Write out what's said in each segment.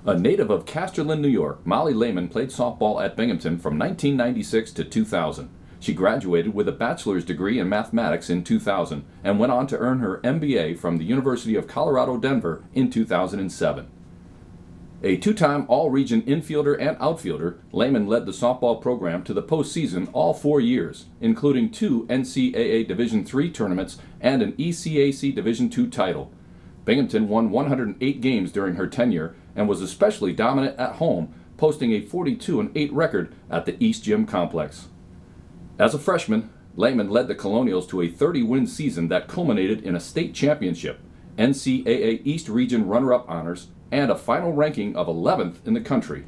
A native of Casterland, New York, Mollie Lehman played softball at Binghamton from 1996 to 2000. She graduated with a bachelor's degree in mathematics in 2000 and went on to earn her MBA from the University of Colorado, Denver in 2007. A two-time all-region infielder and outfielder, Lehman led the softball program to the postseason all 4 years, including 2 NCAA Division III tournaments and an ECAC Division II title. Binghamton won 108 games during her tenure and was especially dominant at home, posting a 42-8 record at the East Gym Complex. As a freshman, Lehman led the Colonials to a 30-win season that culminated in a state championship, NCAA East Region runner-up honors, and a final ranking of 11th in the country.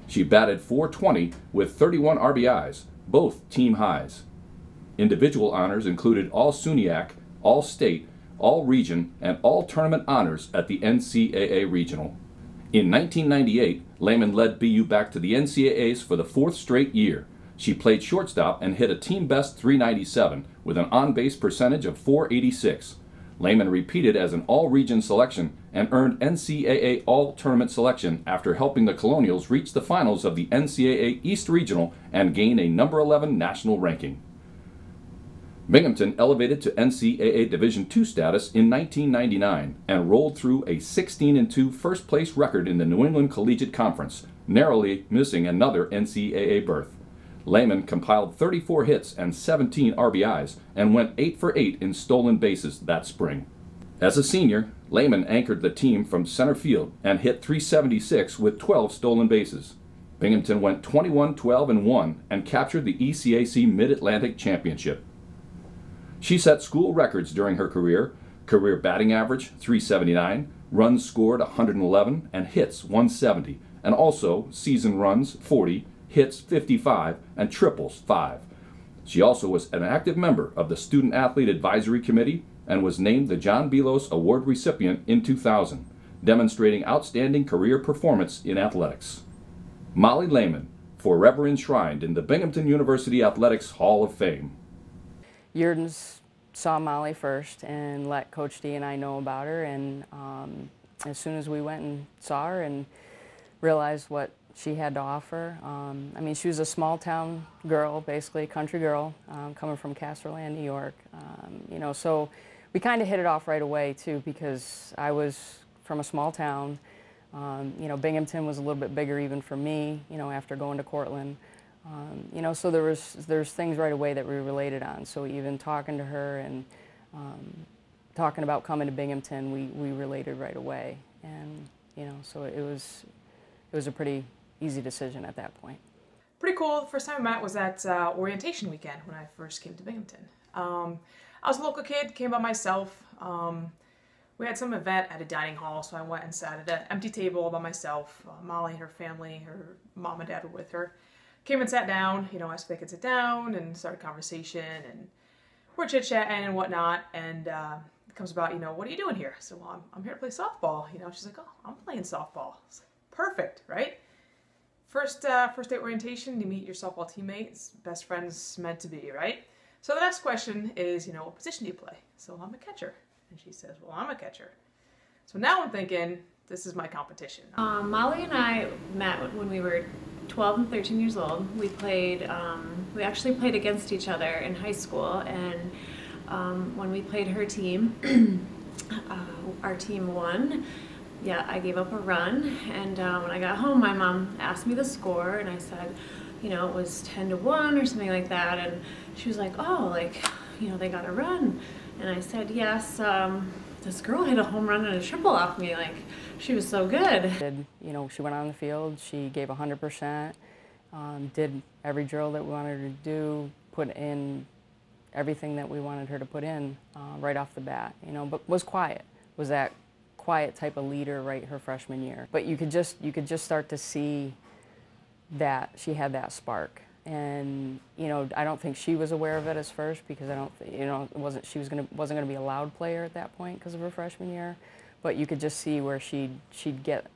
She batted .420 with 31 RBIs, both team highs. Individual honors included All-SUNYAC, All-State, All-Region, and All-Tournament honors at the NCAA Regional. In 1998, Lehman led BU back to the NCAAs for the 4th straight year. She played shortstop and hit a team-best .397 with an on-base percentage of .486. Lehman repeated as an all-region selection and earned NCAA All-Tournament selection after helping the Colonials reach the finals of the NCAA East Regional and gain a number 11 national ranking. Binghamton elevated to NCAA Division II status in 1999 and rolled through a 16-2 first-place record in the New England Collegiate Conference, narrowly missing another NCAA berth. Lehman compiled 34 hits and 17 RBIs and went 8 for 8 in stolen bases that spring. As a senior, Lehman anchored the team from center field and hit .376 with 12 stolen bases. Binghamton went 21-12-1 and captured the ECAC Mid-Atlantic Championship. She set school records during her career batting average .379, runs scored 111, and hits 170, and also season runs 40, hits 55, and triples 5. She also was an active member of the Student Athlete Advisory Committee and was named the John Belos Award recipient in 2000, demonstrating outstanding career performance in athletics. Mollie Lehman, forever enshrined in the Binghamton University Athletics Hall of Fame. YERDON saw Mollie first and let Coach D and I know about her, and as soon as we went and saw her and realized what she had to offer. I mean, she was a small town girl, basically a country girl, coming from Casterland, New York. You know, so we kind of hit it off right away too, because I was from a small town. You know, Binghamton was a little bit bigger even for me, you know, after going to Cortland. You know, so there's things right away that we related on. So even talking to her and talking about coming to Binghamton, we related right away. And, you know, so it was a pretty easy decision at that point. Pretty cool. The first time I met was at orientation weekend when I first came to Binghamton. I was a local kid, came by myself. We had some event at a dining hall, so I went and sat at an empty table by myself. Mollie and her family, her mom and dad were with her. Came and sat down, you know, asked if they could sit down and started a conversation, and we're chit-chatting and whatnot, and it comes about, you know, what are you doing here? I said, well, I'm here to play softball. You know, she's like, oh, I'm playing softball. Perfect, right? First day orientation, you meet your softball teammates, best friends meant to be, right? So the next question is, you know, what position do you play? So I'm a catcher. And she says, well, I'm a catcher. So now I'm thinking, this is my competition. Mollie and I met when we were 12 and 13 years old. We we actually played against each other in high school, and when we played her team, our team won. Yeah, I gave up a run, and when I got home, my mom asked me the score, and I said, you know, it was 10-1 or something like that, and she was like, oh, like, you know, they got a run. And I said, yes, this girl hit a home run and a triple off me, like, she was so good. You know, she went on the field, she gave 100%, did every drill that we wanted her to do, put in everything that we wanted her to put in right off the bat, you know, but was quiet, was that quiet type of leader right her freshman year. But you could just start to see that she had that spark. And you know, I don't think she was aware of it as first, because I don't, you know, wasn't gonna be a loud player at that point because of her freshman year. But you could just see where she'd get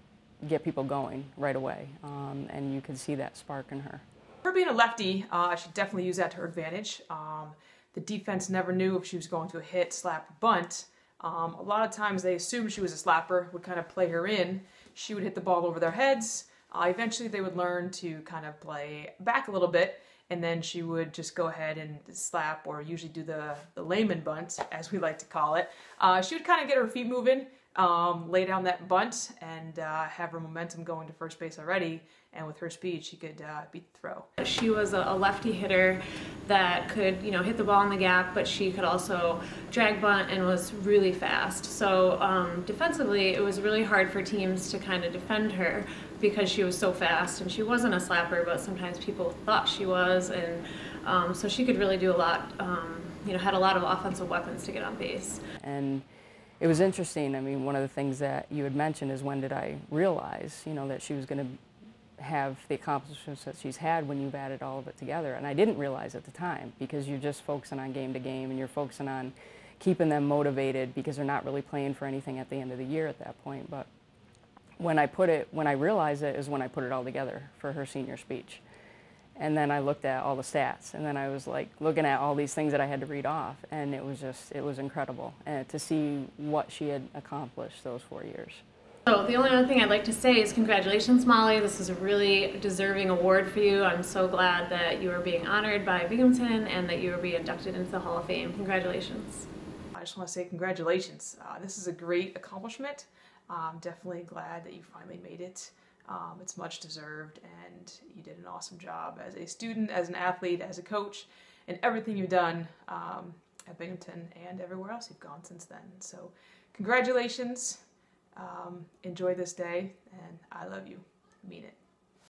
people going right away, and you could see that spark in her. Her being a lefty, she definitely used that to her advantage. The defense never knew if she was going to hit, slap, or bunt. A lot of times they assumed she was a slapper, would kind of play her in, she would hit the ball over their heads. Eventually they would learn to kind of play back a little bit, and then she would just go ahead and slap, or usually do the Lehman bunt, as we like to call it. She would kind of get her feet moving, lay down that bunt, and have her momentum going to first base already, and with her speed she could beat the throw. She was a lefty hitter that could, you know, hit the ball in the gap, but she could also drag bunt and was really fast. So defensively, it was really hard for teams to kind of defend her because she was so fast, and she wasn't a slapper, but sometimes people thought she was, and so she could really do a lot, you know, had a lot of offensive weapons to get on base. And it was interesting. I mean, one of the things that you had mentioned is, when did I realize, you know, that she was going to have the accomplishments that she's had when you've added all of it together. And I didn't realize at the time, because you're just focusing on game to game, and you're focusing on keeping them motivated, because they're not really playing for anything at the end of the year at that point. But when I realized it is when I put it all together for her senior speech. And then I looked at all the stats, and then I was like looking at all these things that I had to read off, and it was incredible to see what she had accomplished those 4 years. So the only other thing I'd like to say is congratulations, Mollie. This is a really deserving award for you. I'm so glad that you are being honored by Binghamton and that you are being inducted into the Hall of Fame. Congratulations. I just want to say congratulations. This is a great accomplishment. I'm definitely glad that you finally made it. It's much deserved, and you did an awesome job as a student, as an athlete, as a coach, and everything you've done at Binghamton and everywhere else you've gone since then. So congratulations. Enjoy this day, and I love you.